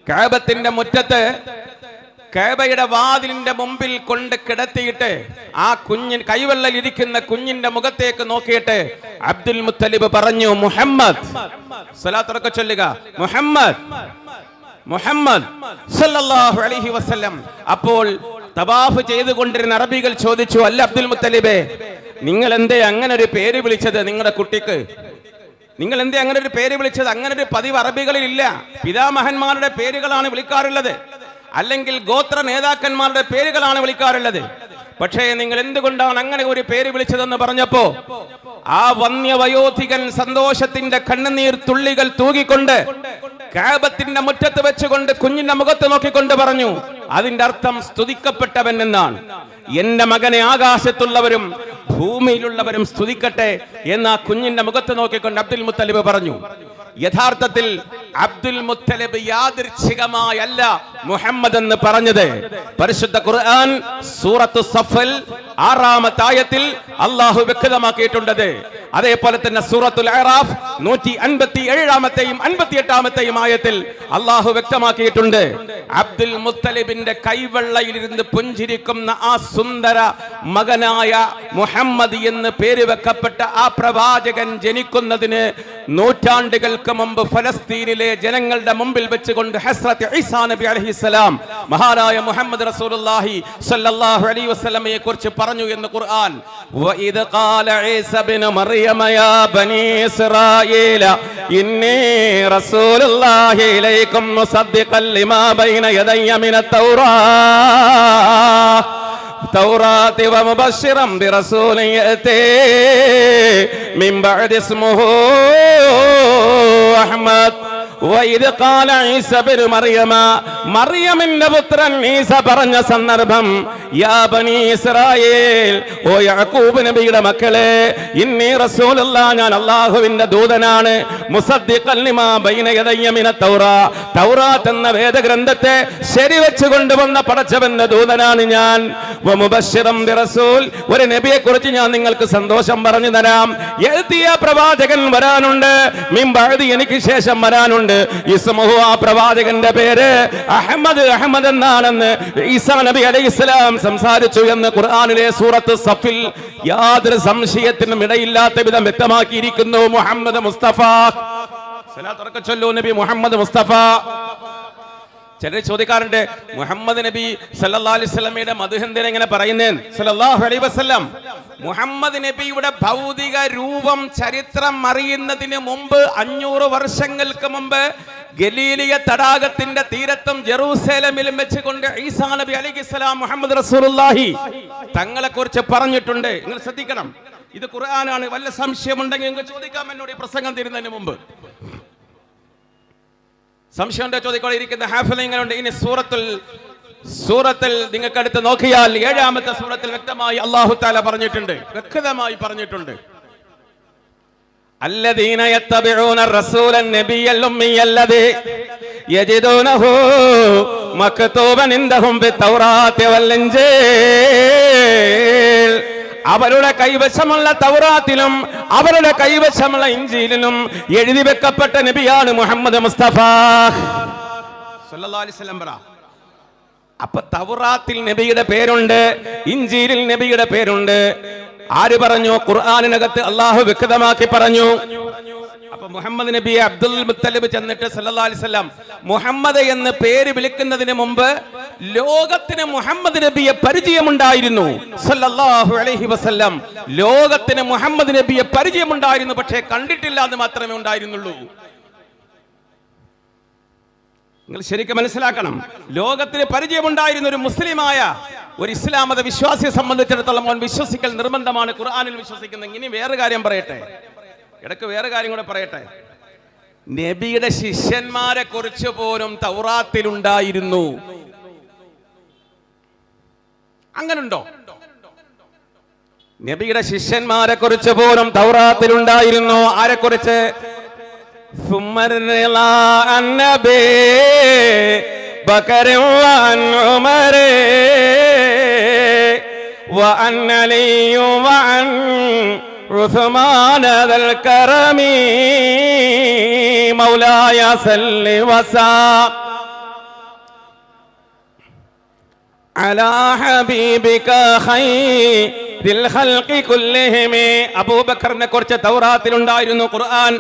കഅബത്തിന്റെ മുറ്റത്ത് കഅബയുടെ വാതിലിന്റെ മുമ്പിൽ കൊണ്ട് കിടത്തിയിട്ട് ആ കുഞ്ഞിൻ കൈവെള്ളയിൽ ഇരിക്കുന്ന കുഞ്ഞിന്റെ മുഖത്തേക്ക് നോക്കിയിട്ട് അബ്ദുൽ മുത്തലിബ് പറഞ്ഞു, മുഹമ്മദ്, സ്വലാത്ത് ചൊല്ലുക, മുഹമ്മദ് മുഹമ്മദ് സല്ലല്ലാഹു അലൈഹി വസല്ലം. അപ്പോൾ തവാഫ് ചെയ്തുകൊണ്ടിരുന്ന അറബികൾ ചോദിച്ചു, അല്ല അബ്ദുൽ മുത്തലിബേ, നിങ്ങൾ എന്തേ അങ്ങനെ ഒരു പേര് വിളിച്ചത്? നിങ്ങളുടെ കുട്ടിക്ക് നിങ്ങൾ എന്തേ അങ്ങനെ ഒരു പേര് വിളിച്ചത്? അങ്ങനെ ഒരു പതിവ് അറബികളിൽ ഇല്ല. പിതാമഹന്മാരുടെ പേരുകളാണ് വിളിക്കാറുള്ളത്, അല്ലെങ്കിൽ ഗോത്ര നേതാക്കന്മാരുടെ പേരുകളാണ് വിളിക്കാറുള്ളത്. പക്ഷേ നിങ്ങൾ എന്തുകൊണ്ടാണ് അങ്ങനെ ഒരു പേര് വിളിച്ചതെന്ന് പറഞ്ഞപ്പോ ആ വന്യവയോധികൻ സന്തോഷത്തിന്റെ കണ്ണുനീർ തുള്ളികൾ തൂകിക്കൊണ്ട് കഅബത്തിന്റെ മുറ്റത്ത് വെച്ചുകൊണ്ട് കുഞ്ഞിന്റെ മുഖത്ത് നോക്കിക്കൊണ്ട് പറഞ്ഞു, അതിന്റെ അർത്ഥം സ്തുതിക്കപ്പെട്ടവൻ എന്നാണ്. എന്റെ മകനെ ആകാശത്തുള്ളവരും ഭൂമിയിലുള്ളവരും സ്തുതിക്കട്ടെ എന്ന് ആ കുഞ്ഞിന്റെ മുഖത്ത് നോക്കിക്കൊണ്ട് അബ്ദുൽ മുത്തലിബ് പറഞ്ഞു. യഥാർത്ഥത്തിൽ അബ്ദുൽ മുത്തലിബ് യാദൃച്ഛികമായല്ല മുഹമ്മദ് എന്ന് പറഞ്ഞത്. പരിശുദ്ധ ഖുർആൻ സൂറത്തു സഫൽ 6-ാമത്തെ ആയത്തിൽ അല്ലാഹു വ്യക്തമാക്കിയിട്ടുണ്ട്. അതേപോലെ തന്നെ സൂറത്തുൽ അറാഫ് 157-ാമത്തെയും 58-ാമത്തെയും ആയത്തിൽ അല്ലാഹു വ്യക്തമാക്കിയിട്ടുണ്ട്. അബ്ദുൽ മുത്തലിബിന്റെ കൈവെള്ളയിൽ ഇരുന്ന് പുഞ്ചിരിക്കുന്ന ആ സുന്ദര മകനായ മുഹമ്മദ് എന്ന് പേര് വെക്കപ്പെട്ട ആ പ്രവാചകൻ ജനിക്കുന്നതിന് നൂറ്റാണ്ടുകൾക്ക് മുമ്പ് ഫലസ്തീനിലെ ജനങ്ങളുടെ മുമ്പിൽ വെച്ചുകൊണ്ട് ഹസ്രത്ത് ഈസാ നബി അലൈഹിസ്സലാം മഹാനായ മുഹമ്മദ് റസൂലുള്ളാഹി സ്വല്ലല്ലാഹു അലൈഹി വസല്ലമയെ കുറിച്ച് പറഞ്ഞു എന്ന് ഖുർആൻ. വഇദ് ഖാല ഈസാ ഇബ്നു മറിയമ യാ ബനീ ഇസ്രായീല ഇന്നി റസൂലുള്ളാഹി ഇലൈക്കും മുസദ്ദിഖൻ ലിമാ ബൈന യദയ്യ മിനത് തൗറാത്തി വമുബശ്ശിറൻ ബിറസൂലിൻ യഅതി മിൻ ബഅദി ഇസ്മുഹു അഹ്മദ്. വഇദ് ഖാല ഈസാ ഇബ്നു മറിയമ, മറിയമിന്റെ പുത്രൻ ഈസ പറഞ്ഞ സന്ദർഭം, യാ ബനീ ഇസ്രായേൽ, ഓ യാക്കൂബ് നബിയുടെ മക്കളെ, ഇന്നി റസൂലുള്ളാഹ്, ഞാൻ അല്ലാഹുവിന്റെ ദൂതനാണ്, മുസദ്ദിഖൻ ലിമാ ബൈന യദയ്യ മിനത് തൗറാത്ത് എന്ന വേദഗ്രന്ഥത്തെ ശരിവെച്ച് കൊണ്ടുവന്ന പടച്ചവന്റെ ദൂതനാണ് ഞാൻ. വമുബശ്ശിറൻ ബിറസൂൽ, ഒരു നബിയെ കുറിച്ച് ഞാൻ നിങ്ങൾക്ക് സന്തോഷം പറഞ്ഞു തരാം. യഅതിയ, പ്രവാചകൻ വരാനുണ്ട്, മിൻ ബഅദി, എനിക്ക് ശേഷം വരാനുണ്ട്, ഇസ്മുഹു, ആ പ്രവാചകന്റെ പേര് അഹ്മദ്, അഹ്മദ് എന്നാണെന്ന് ഈസാ നബി അലൈഹിസ്സലാം സംസാരിച്ചു എന്ന് ഖുർആനിലെ സൂറത്ത് സഫിൽ യാതൊരു സംശയത്തിനും ഇടയില്ലാത്ത വിധം വ്യക്തമാക്കിയിരിക്കുന്നു. മുഹമ്മദ് മുസ്തഫ, സ്വലാത്ത് ഉറക്കെ ചൊല്ലൂ, നബി മുഹമ്മദ് മുസ്തഫ. ചിലർ ചോദിക്കാറുണ്ട്, മുഹമ്മദ് നബി സല്ലല്ലാഹു അലൈഹി വസല്ലമയുടെ മദ്ഹ് എന്തിനാ ഇങ്ങനെ പറയുന്നേൻ? സല്ലല്ലാഹു അലൈഹി വസല്ലം മുഹമ്മദ് നബിയുടെ ഭൗതിക രൂപം ചരിത്രം അറിയുന്നതിന് മുമ്പ് 500 വർഷങ്ങൾക്ക് മുമ്പ് ഗലീലിയ തടാകത്തിന്റെ തീരത്തും ജെറൂസലേമിലും വെച്ചുകൊണ്ട് ഈസാ നബി അലൈഹിസ്സലാം മുഹമ്മദ് റസൂലുള്ളാഹി തങ്ങളെ കുറിച്ച് പറഞ്ഞിട്ടുണ്ട്. നിങ്ങൾ ശ്രദ്ധിക്കണം, ഇത് ഖുർആനാണ്. വല്ല സംശയമുണ്ടെങ്കിൽ നിങ്ങൾ ചോദിക്കാം എന്നോട് ഈ പ്രസംഗം തീരുന്നതിന് മുമ്പ്. സംശയം ചോദിക്കോടെ ഇരിക്കുന്ന ഹാഫിളുണ്ട്. ഇനി സൂറത്തിൽ നിങ്ങൾക്ക് അടുത്ത് നോക്കിയാൽ 7-ാമത്തെ സൂറത്തിൽ വ്യക്തമായി അല്ലാഹു തആല പറഞ്ഞിട്ടുണ്ട്, വ്യക്തമായി പറഞ്ഞിട്ടുണ്ട്. الذين يتبعون الرسول النبي الأمي الذي يجدونه مكتوبا عندهم بالتوراة والإنجيل. അവരുടെ കൈവശമുള്ള തൗറാത്തിലും അവരുടെ കൈവശമുള്ള ഇഞ്ചീലിലും എഴുതി വെക്കപ്പെട്ട നബിയാണ് മുഹമ്മദ് മുസ്തഫ സല്ലല്ലാഹു അലൈഹി വസല്ലം. അപ്പൊ തൗറാത്തിൽ നബിയുടെ പേരുണ്ട്, ഇഞ്ചീലിൽ നബിയുടെ പേരുണ്ട്. ആര് പറഞ്ഞു? ഖുർആനിനകത്ത് അല്ലാഹു വ്യക്തമാക്കി പറഞ്ഞു. അപ്പൊ മുഹമ്മദ് നബിയെ അബ്ദുൽ മുത്തലിബ് ചെന്നിട്ട് സല്ലല്ലാഹു അലൈഹി വസല്ലം മുഹമ്മദ് എന്ന് പേര് വിളിക്കുന്നതിന് മുമ്പ് ലോകത്തിന് മുഹമ്മദ് നബിയെ പരിചയമുണ്ടായിരുന്നു. സല്ലല്ലാഹു അലൈഹി വസല്ലം ലോകത്തിന് മുഹമ്മദ് നബിയെ പരിചയമുണ്ടായിരുന്നു, പക്ഷേ കണ്ടിട്ടില്ല എന്ന് മാത്രമേ ഉണ്ടായിരുന്നുള്ളൂ. നിങ്ങൾ ശരിക്കും മനസ്സിലാക്കണം, ലോകത്തിന് പരിചയമുണ്ടായിരുന്ന ഒരു മുസ്ലിമായ ഒരു ഇസ്ലാം മത വിശ്വാസിയെ സംബന്ധിച്ചിടത്തോളം അവൻ വിശ്വസിക്കൽ നിർബന്ധമാണ്, ഖുർആനിൽ വിശ്വസിക്കുന്നത്. ഇനി വേറെ കാര്യം പറയട്ടെ, ഇടയ്ക്ക് വേറെ കാര്യം കൂടെ പറയട്ടെ. നബിയുടെ ശിഷ്യന്മാരെ കുറിച്ച് പോലും തൗറാത്തിലുണ്ടായിരുന്നു. അങ്ങനുണ്ടോ? നബിയുടെ ശിഷ്യന്മാരെ കുറിച്ച് പോലും തൗറാത്തിലുണ്ടായിരുന്നു. ആരെ കുറിച്ച്? بكر وعن عمر وعن علي وعن عثمان ذا الكرم مولاي صل وسلم അലാ ഹബീബിക ഖൈറിൽ ഖൽഖി കുല്ലിഹിം. അബൂബക്കറിനെ കുറിച്ച് തൗറാത്തിൽ ഉണ്ടായിരുന്നു. ഖുർആൻ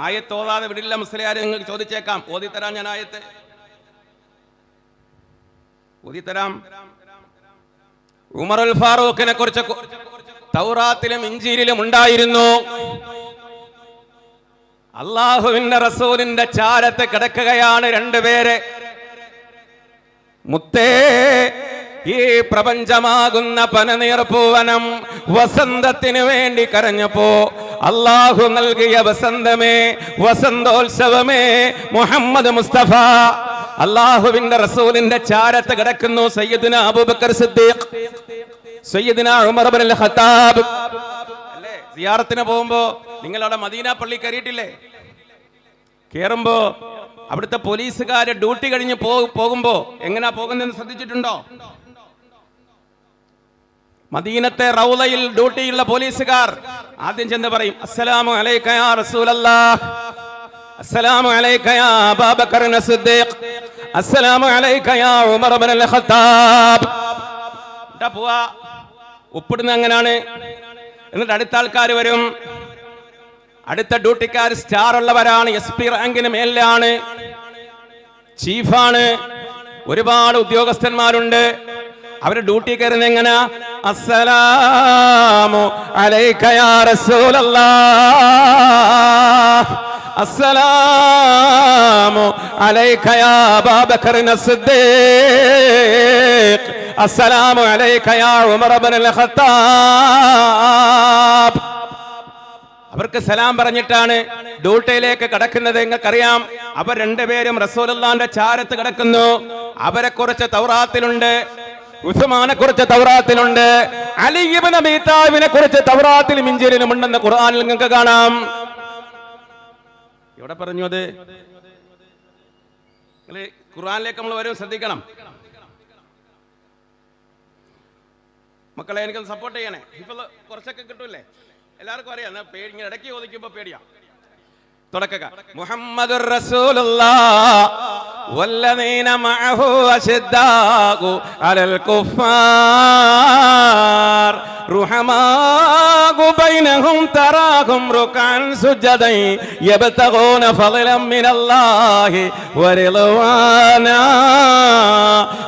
ആയത്ത് ഓതാതെ വിടില്ല മുസ്ലിയാർ. നിങ്ങൾക്ക് ചോദിച്ചേക്കാം, ഓതിത്തരാം ഞാൻ ആയത്ത്, ഓതിത്തരാം. ഉമറുൽ ഫാറൂഖിനെ കുറിച്ച് തൗറാത്തിലും ഇഞ്ചീലിലും ഉണ്ടായിരുന്നു. അള്ളാഹുവിന്റെ റസൂലിന്റെ ചാരത്ത് കിടക്കുകയാണ് രണ്ടുപേര്. മുത്തേ, ഈ പ്രപഞ്ചമാകുന്ന പനനീർപ്പൂവനം വസന്തത്തിന് വേണ്ടി കരഞ്ഞപ്പോ അള്ളാഹു നൽകിയ വസന്തമേ, വസന്തോത്സവമേ മുഹമ്മദ് മുസ്തഫ. അള്ളാഹുവിന്റെ റസൂലിന്റെ ചാരത്ത് കിടക്കുന്നു സയ്യിദുന അബൂബക്കർ സിദ്ദീഖ്, സയ്യിദുന ഉമർ ഇബ്നുൽ ഖത്താബ്. അല്ലേ, സിയാറത്തിന് പോകുമ്പോ നിങ്ങളവിടെ മദീന പള്ളി കയറിയിട്ടില്ലേ? കേറുമ്പോ അവിടുത്തെ പോലീസുകാര് ഡ്യൂട്ടി കഴിഞ്ഞ് പോകുമ്പോ എങ്ങനെയാ പോകുന്നതെന്ന് ശ്രദ്ധിച്ചിട്ടുണ്ടോ? മദീനത്തെ റൗളയിൽ ഡ്യൂട്ടിയുള്ള പോലീസുകാർ ആദ്യം ചെന്ന് പറയും, അസ്സലാമു അലൈക യാ റസൂലല്ലാഹ്, അസ്സലാമു അലൈക യാ അബൂബക്കർ സിദ്ദീഖ്, അസ്സലാമു അലൈക യാ ഉമർ ഇബ്നുൽ ഖത്താബ്. പോവാ, ഒപ്പിടുന്ന അങ്ങനാണ്. എന്നിട്ട് അടുത്ത ആൾക്കാർ വരും. അടുത്ത ഡ്യൂട്ടിക്കാർ സ്റ്റാർ ഉള്ളവരാണ്, SP റാങ്കിന് മേലാണ്, ചീഫാണ്, ഒരുപാട് ഉദ്യോഗസ്ഥന്മാരുണ്ട്. അവര് ഡ്യൂട്ടി കയറുന്ന എങ്ങനെ? അസ്സലാമു അലൈക യാ റസൂലല്ലാഹ്, അസ്സലാമു അലൈക യാ അബൂബക്കർ സിദ്ദീഖ്, അസ്സലാമു അലൈക യാ ഉമർ ഇബ്നുൽ ഖത്താബ്. അവർക്ക് സലാം പറഞ്ഞിട്ടാണ് ഡ്യൂട്ടിയിലേക്ക് കടക്കുന്നത്. നിങ്ങൾക്കറിയാം, അവർ രണ്ടുപേരും റസൂലുള്ളാഹിന്റെ ചാരത്ത് കിടക്കുന്നു. അവരെ കുറിച്ച് തൗറാത്തിലുണ്ട്, ഉസ്മാനെ കുറിച്ച് തൗറാത്തിലുണ്ട്, അലി ഇബ്നു അബീ താലിബിനെ കുറിച്ച് തൗറാത്തിലും ഇഞ്ചീലിലും ഉണ്ടെന്ന് ഖുർആനിൽ നിങ്ങൾക്ക് കാണാം. എവിടെ പറഞ്ഞു അത്? ഖുർആനിലേക്ക് നമ്മൾ വരും, ശ്രദ്ധിക്കണം മക്കളെ. എനിക്ക് സപ്പോർട്ട് ചെയ്യണേ. ഇപ്പൊ കുറച്ചൊക്കെ കിട്ടൂല്ലേ? എല്ലാവർക്കും അറിയാം. പേടി ഇങ്ങനെ ഇടയ്ക്ക് ചോദിക്കുമ്പോ പേടിയാ. തുടക്കുക. മുഹമ്മദുർ റസൂലുള്ളാഹ് വല്ലദീന മഅഹു അശദ്ദാഉ അലൽ കുഫാർ റുഹമാഉ ബൈനഹും തറാഹും റുകഅൻ സുജദൻ യബ്തഗൂന ഫളലൻ മിനല്ലാഹി വറിളവാനാ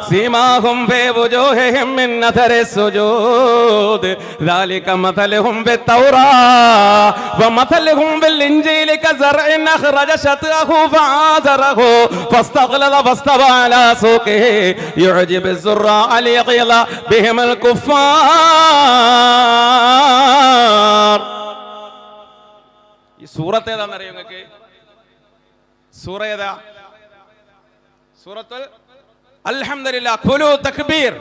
സീമാഹും ഫീ വുജൂഹിഹിം മിൻ അഥരി സുജൂദ് ദാലിക മഥലുഹും ബിത്തൗറാത്ത് വമഥലുഹും ബിൽ ഇൻജീലി കസർഇൻ അഖ്റജ ശത്അഹു ഫആദറഹു ഫസ്തഗ്ലദ ഫസ്തവ അലാ സൂഖിഹി യുഅജിബു الزراء ليغيظ بهم الكفار. ഈ സൂറത്ത് ഏതാണെന്ന് അറിയോ നിങ്ങൾക്ക്? സൂറ ഏതാ? സൂറത്തുൽ അൽഹംദുലില്ലാഹ്. ഖുലു തക്ബീർ.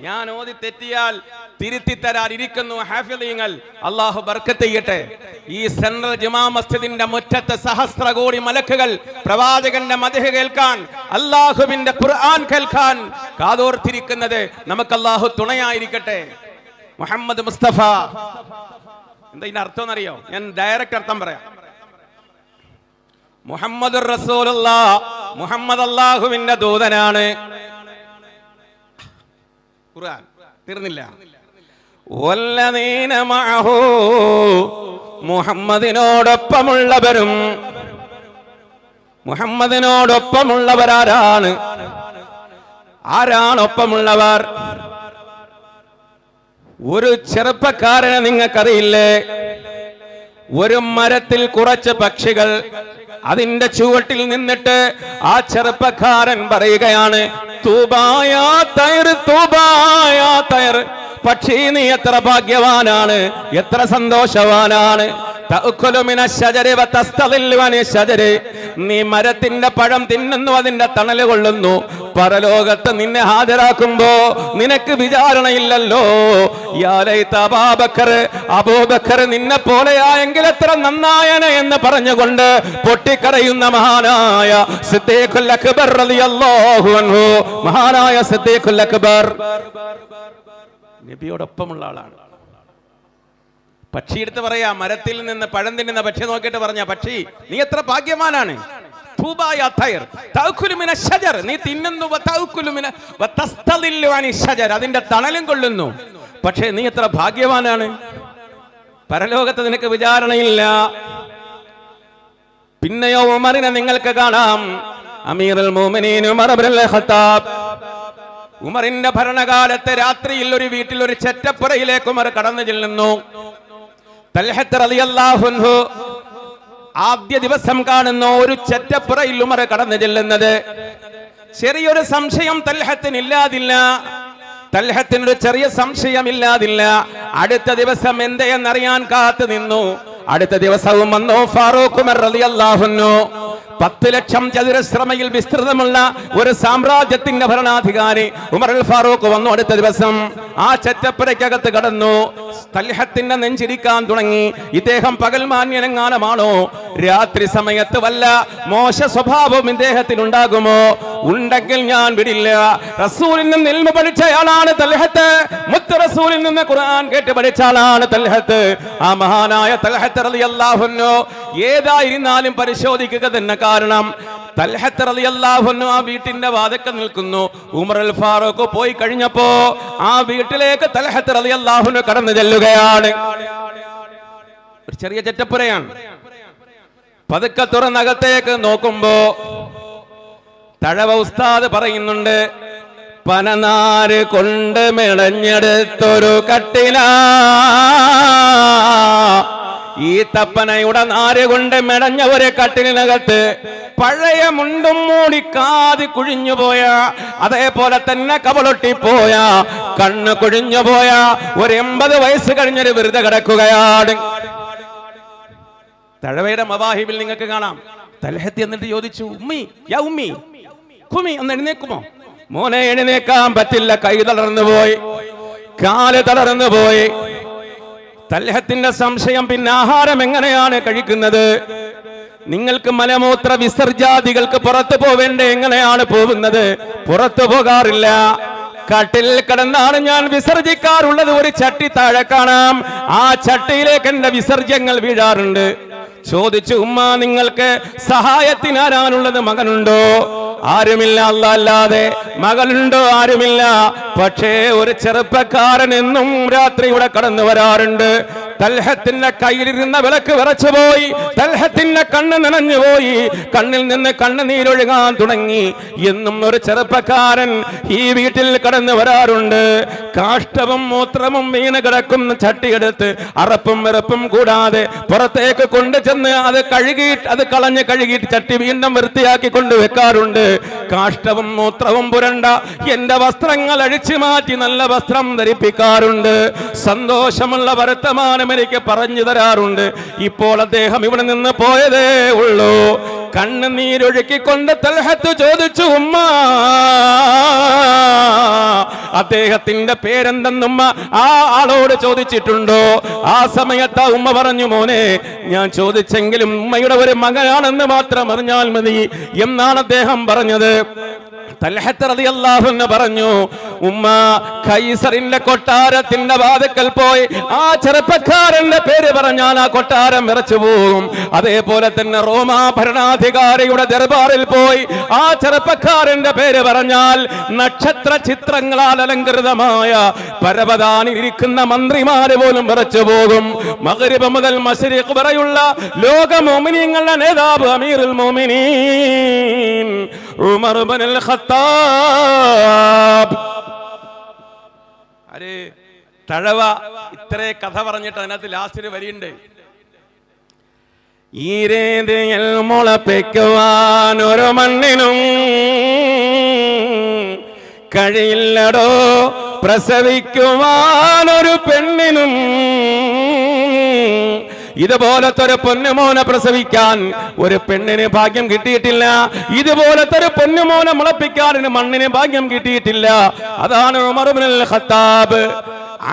ഞാൻ ഓതി തെറ്റിയാൽ തിരുത്തി തരാൻ ഇരിക്കുന്നു ഹാഫിളീങ്ങൾ. അല്ലാഹു ബർക്കത്ത് ചെയ്യട്ടെ. ഈ സെൻട്രൽ ജുമാ മസ്ജിദിന്റെ മുറ്റത്ത് സഹസ്രകോടി മലക്കുകൾ പ്രവാചകന്റെ മദ്ഹ് കേൾക്കാൻ, അല്ലാഹുവിന്റെ ഖുർആൻ കേൾക്കാൻ കാതോർത്തിരിക്കുന്നത് നമുക്ക് അല്ലാഹു തുണയായിരിക്കട്ടെ. മുഹമ്മദ് മുസ്തഫ എന്താ ഇതിന്റെ അർത്ഥം എന്നറിയോ? ഞാൻ ഡയറക്റ്റ് അർത്ഥം പറയാം. മുഹമ്മദുർ റസൂലുള്ളാഹ്, മുഹമ്മദ് അല്ലാഹുവിന്റെ ദൂതനാണ്. ഖുർആൻ തീർന്നില്ല. വല്ലദീന മഅഹു, മുഹമ്മദിനോടൊപ്പമുള്ളവരും. മുഹമ്മദിനോടൊപ്പമുള്ളവരാരാണ്? ആരാണ് ഒപ്പമുള്ളവർ? ഒരു ചെറുപ്പക്കാരനെ നിങ്ങൾക്കറിയില്ലേ? ഒരു മരത്തിൽ കുറച്ച് പക്ഷികൾ, അതിന്റെ ചുവട്ടിൽ നിന്നിട്ട് ആ ചെറുപ്പക്കാരൻ പറയുകയാണ്, തൂബായാ തൈർ, തൂബായാ തൈർ, പക്ഷി നീ എത്ര ഭാഗ്യവാനാണ്, എത്ര സന്തോഷവാനാണ്. നീ മരത്തിന്റെ പഴം തിന്നുന്നു, അതിന്റെ തണല് കൊള്ളുന്നു. പരലോകത്ത് നിന്നെ ഹാജരാക്കുമ്പോ നിനക്ക് വിചാരണയില്ലല്ലോ. അബൂബക്കർ നിന്നെ പോലെയായെങ്കിൽ എത്ര നന്നായന എന്ന് പറഞ്ഞുകൊണ്ട് പൊട്ടിക്കരയുന്ന മഹാനായ സിദ്ദീഖുൽ അക്ബർ റളിയല്ലാഹു അൻഹു, മഹാനായ സിദ്ദീഖുൽ അക്ബർ നബിയോടൊപ്പമുള്ള ആളാണ്. പക്ഷി എടുത്ത് പറയാ, മരത്തിൽ നിന്ന് പഴം തിന്നുന്ന പക്ഷി നോക്കിയിട്ട് പറഞ്ഞ, പക്ഷി നീ എത്ര ഭാഗ്യവാനാണ്, നീ തിന്നുന്നു, അതിന്റെ തണലും കൊള്ളുന്നു. പക്ഷേ നീ എത്ര ഭാഗ്യവാനാണ്, പരലോകത്ത് നിനക്ക് വിചാരണയില്ല. പിന്നെയോ ഉമറിനെ നിങ്ങൾക്ക് കാണാം, അമീറുൽ മുഅ്മിനീൻ ഉമർ ഇബ്നുൽ ഖത്താബ്. ഉമറിന്റെ ഭരണകാലത്ത് രാത്രിയിൽ ഒരു വീട്ടിൽ ഒരു ചെറ്റപ്പുരയിലേക്ക് ഉമർ കടന്നു ചെല്ലുന്നു. തൽഹത്ത് റളിയല്ലാഹു അൻഹു ആദ്യ ദിവസം കാണുന്നു ഒരു ചെറ്റപ്പുരയിൽ ഉമർ കടന്നു ചെല്ലുന്നത്. ചെറിയൊരു സംശയം തൽഹത്തിന് ഇല്ലാതില്ല, തൽഹത്തിനൊരു ചെറിയ സംശയമില്ലാതില്ല. അടുത്ത ദിവസം എന്തെന്നറിയാൻ കാത്തു നിന്നു. അടുത്ത ദിവസവും വന്നു ഫാറൂഖ് ഉമർ റളിയല്ലാഹു അൻഹു. 10 ലക്ഷം ചതുരശ്ര മൈൽ വിസ്തൃതമുള്ള ഒരു സാമ്രാജ്യത്തിന്റെ ഭരണാധികാരി ഉമർ അൽ ഫാറൂഖ് വന്നു. അടുത്ത ദിവസം ആ ചെറ്റപ്പുരയ്ക്കകത്ത് കടന്നു. തൽഹത്തിന്റെ നെഞ്ചിരിക്കാൻ തുടങ്ങി. ഇദ്ദേഹം പകൽമാന്യനെങ്ങാനമാണോ? രാത്രി സമയത്ത് വല്ല മോശ സ്വഭാവം ഇദ്ദേഹത്തിൽ ഉണ്ടാകുമോ? ഉണ്ടെങ്കിൽ ഞാൻ വിടില്ല. റസൂലിൽ നിന്ന് ഇൽമ പഠിച്ചയാളാണ് തൽഹത്ത്. മുത്ത് റസൂലിൽ നിന്ന് ഖുർആൻ കേട്ട് പഠിച്ച ആളാണ് തൽഹത്ത്. ആ മഹാനായ തൽഹത്ത് റളിയല്ലാഹു അൻഹു ഏതായിരുന്നാലും പരിശോധിക്കുക തന്നെ. കാരണം തൽഹത്ത് റളിയല്ലാഹു അൻഹു ആ വീട്ടിന്റെ വാതിൽക്കൽ നിൽക്കുന്നു. ഉമർ അൽ ഫാറൂഖ് പോയി കഴിഞ്ഞപ്പോ ആ വീട്ടിലേക്ക് തൽഹത്ത് റളിയല്ലാഹു അൻഹു കടന്നു ചെല്ലുകയാണ്. ഒരു ചെറിയ ചെറ്റപ്പുരയാണ്. പതുക്കെ തുറന്നകത്തേക്ക് നോക്കുമ്പോ തഴവ ഉസ്താദ് പറയുന്നുണ്ട്, പനനാര് കൊണ്ട് മെടഞ്ഞെടുത്തൊരു കട്ടില, ഈ തപ്പനയുടെ നാര് കൊണ്ട് മെടഞ്ഞ ഒരു കട്ടിലിനകത്ത് പഴയ മുണ്ടും മൂടിക്കാതി കുഴിഞ്ഞുപോയ, അതേപോലെ തന്നെ കവളൊട്ടിപ്പോയ, കണ്ണ് കുഴിഞ്ഞുപോയ ഒരു 80 വയസ്സ് കഴിഞ്ഞൊരു വെറുതെ കിടക്കുകയാണ്. തഴവയുടെ മവാഹിബിൽ നിങ്ങൾക്ക് കാണാം. തൽഹത്ത് എന്നിട്ട് ചോദിച്ചു, ഉമ്മി യാ ഉമ്മി ഖുമി, ഒന്ന് എഴുന്നേക്കുമോ? മോനെ എഴുന്നേക്കാൻ പറ്റില്ല, കൈ തളർന്നു പോയി, കാല് തളർന്നു പോയി. തൽഹത്തിന്റെ സംശയം, പിന്നെ ആഹാരം എങ്ങനെയാണ് കഴിക്കുന്നത്? നിങ്ങൾക്ക് മലമൂത്ര വിസർജാദികൾക്ക് പുറത്തു പോവേണ്ടേ, എങ്ങനെയാണ് പോകുന്നത്? പുറത്തു പോകാറില്ല, കട്ടിൽ കിടന്നാണ് ഞാൻ വിസർജിക്കാറുള്ളത്. ഒരു ചട്ടി താഴെ കാണാം, ആ ചട്ടിയിലേക്ക് എന്റെ വിസർജ്യങ്ങൾ വീഴാറുണ്ട്. ചോദിച്ചു, ഉമ്മ നിങ്ങൾക്ക് സഹായത്തിന് ആരാണുള്ളത്? മകനുണ്ടോ? ആരുമില്ല, അല്ലാഹ് അല്ലാതെ. മകളുണ്ടോ? ആരുമില്ല. പക്ഷേ ഒരു ചെറുപ്പക്കാരൻ എന്നും രാത്രി ഇവിടെ കടന്നു വരാറുണ്ട്. തൽഹത്തിന്റെ കയ്യിലിരുന്ന വിളക്ക് വിറച്ചുപോയി, തൽഹത്തിന്റെ കണ്ണ് നനഞ്ഞുപോയി, കണ്ണിൽ നിന്ന് കണ്ണുനീരൊഴുകാൻ തുടങ്ങി. എന്നും ഒരു ചെറുപ്പക്കാരൻ ഈ വീട്ടിൽ കടന്നു വരാറുണ്ട്. കാഷ്ടവും മൂത്രവും വീണ് കിടക്കുന്ന ചട്ടിയെടുത്ത് അറപ്പും വെറുപ്പും കൂടാതെ പുറത്തേക്ക് കൊണ്ടുചെന്ന് അത് കഴുകിയിട്ട്, അത് കളഞ്ഞ് കഴുകിയിട്ട് ചട്ടി വീണ്ടും വൃത്തിയാക്കി കൊണ്ടുവെക്കാറുണ്ട്. കാഷ്ടവും മൂത്രവും പുരണ്ട എന്റെ വസ്ത്രങ്ങൾ അഴിച്ചു മാറ്റി നല്ല വസ്ത്രം ധരിപ്പിക്കാറുണ്ട്. സന്തോഷമുള്ള വർത്തമാനം എനിക്ക് പറഞ്ഞു തരാറുണ്ട്. ഇപ്പോൾ അദ്ദേഹം ഇവിടെ നിന്ന് പോയതേ ഉള്ളൂ. കണ്ണുനീരൊഴുക്കിക്കൊണ്ട് തൽഹത്ത് ചോദിച്ചു, ഉമ്മ അദ്ദേഹത്തിന്റെ പേരെന്തെന്നുമ്മ ആ ആളോട് ചോദിച്ചിട്ടുണ്ടോ? ആ സമയത്ത് ഉമ്മ പറഞ്ഞു, മോനെ ഞാൻ ചോദിച്ചെങ്കിലും ഉമ്മയുടെ ഒരു മകനാണെന്ന് മാത്രം അറിഞ്ഞാൽ മതി എന്നാണ് അദ്ദേഹം പറഞ്ഞത്. തൽഹത്ത് റളിയല്ലാഹു അൻഹു പറഞ്ഞു, ഉമ്മ കൈസറിന്റെ കൊട്ടാരത്തിന്റെ വാതിൽക്കൽ പോയി ആ ചെറുപ്പക്കാരന്റെ പേര് പറഞ്ഞാൽ ആ കൊട്ടാരം വിറച്ചു പോകും. അതേപോലെ തന്നെ റോമാ ഭരണാധികാരിയുടെ ദർബാറിൽ പോയി ആ ചെറുപ്പക്കാരന്റെ പേര് പറഞ്ഞാൽ നക്ഷത്ര ചിത്രങ്ങളാൽ അലങ്കൃതമായ പരവതാനിൽ ഇരിക്കുന്ന മന്ത്രിമാര് പോലും വിറച്ചു പോകും. മഗ്രിബ് മുതൽ മശ്രിഖ് വരെയുള്ള ലോക മുഅ്മിനീങ്ങളുടെ നേതാവ് അമീറുൽ മുഅ്മിനീൻ ഉമർ ഇബ്നുൽ ഖത്താബ്. അരെ തഴവ ഇത്രേ കഥ പറഞ്ഞിട്ട് അതിനകത്ത് ലാസ്റ്റ് വരിയുണ്ട്, ഈ രീതിയിൽ മുളപ്പിക്കുവാൻ ഒരു മണ്ണിനും കഴിയില്ലടോ, പ്രസവിക്കുവാൻ ഒരു പെണ്ണിനും. ഇതുപോലത്തെ ഒരു പൊന്നുമോനെ പ്രസവിക്കാൻ ഒരു പെണ്ണിന് ഭാഗ്യം കിട്ടിയിട്ടില്ല. ഇതുപോലത്തെ ഒരു പൊന്നുമോനെ മുളപ്പിക്കാൻ മണ്ണിന് ഭാഗ്യം കിട്ടിയിട്ടില്ല. അതാണ് ഉമർ ഇബ്നുൽ ഖത്താബ്.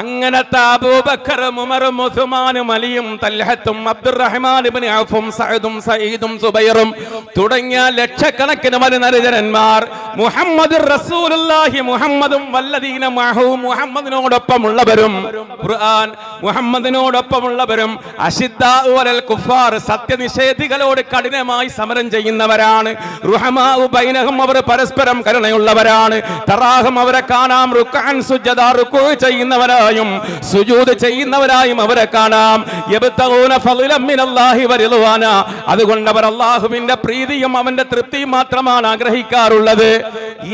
അങ്ങനത്തെ അബൂബക്കറും ഉമറും ഉസ്മാനും അലിയും തൽഹത്തും അബ്ദുറഹ്മാൻ ഇബ്നു ഔഫും സഅദും സഈദും സുബൈറും തുടങ്ങിയ ലക്ഷക്കണക്കിന് മനുനരജനന്മാർ മുഹമ്മദുർ റസൂലുള്ളാഹി മുഹമ്മദും വല്ലദീന മഅഹു മുഹമ്മദിനോടൊപ്പമുള്ളവരും ഖുർആൻ മുഹമ്മദിനോടൊപ്പമുള്ളവരും അശിദ്ദാഉ അലൽ കുഫാർ സത്യനിഷേധികളോട് കഠിനമായി സമരം ചെയ്യുന്നവരാണ്. റുഹമാഉ ബൈനഹും അവർ പരസ്പരം കരുണയുള്ളവരാണ്. തറാഹും അവരെ കാണാം റുക്അൻ സുജദാ റുകൂ ചെയ്യുന്നവരായും സുജൂദ് ചെയ്യുന്നവരായും അവരെ കാണാം. യബ്തഗൂന ഫളലൻ മിനല്ലാഹി വറിദ്വാന അതുകൊണ്ട് അവർ അല്ലാഹുവിന്റെ പ്രീതിയും അവന്റെ തൃപ്തിയും മാത്രമാണ് ആഗ്രഹിക്കാറുള്ളത്.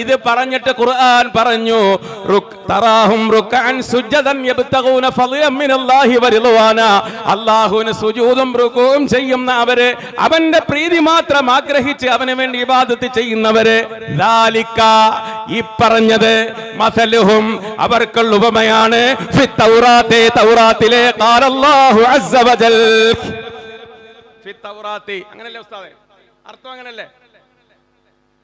ഇത് പറഞ്ഞിട്ട് ഖുർആൻ പറഞ്ഞു തറാഹും റുക്അൻ സുജദൻ യബ്തഗൂന ഫളലൻ മിനല്ലാഹി വറിദ്വാന അല്ലാഹുവിന് സുജൂദും റുകൂഉം ചെയ്യുന്ന അവര് അവന്റെ പ്രീതി മാത്രം ആഗ്രഹിച്ച് അവന് വേണ്ടി ഇബാദത്ത് ചെയ്യുന്നവര് ദാലിക ഈ പറഞ്ഞത് മസലുഹും അവർക്കുള്ള ഉപമയാണ് ഫി തൗറാത്തി തൗറാത്തിലെ ഖാലല്ലാഹു അസ്സ വജൽ ഫി തൗറാത്തി അങ്ങനല്ലേ ഉസ്താദേ അർത്ഥം അങ്ങനല്ലേ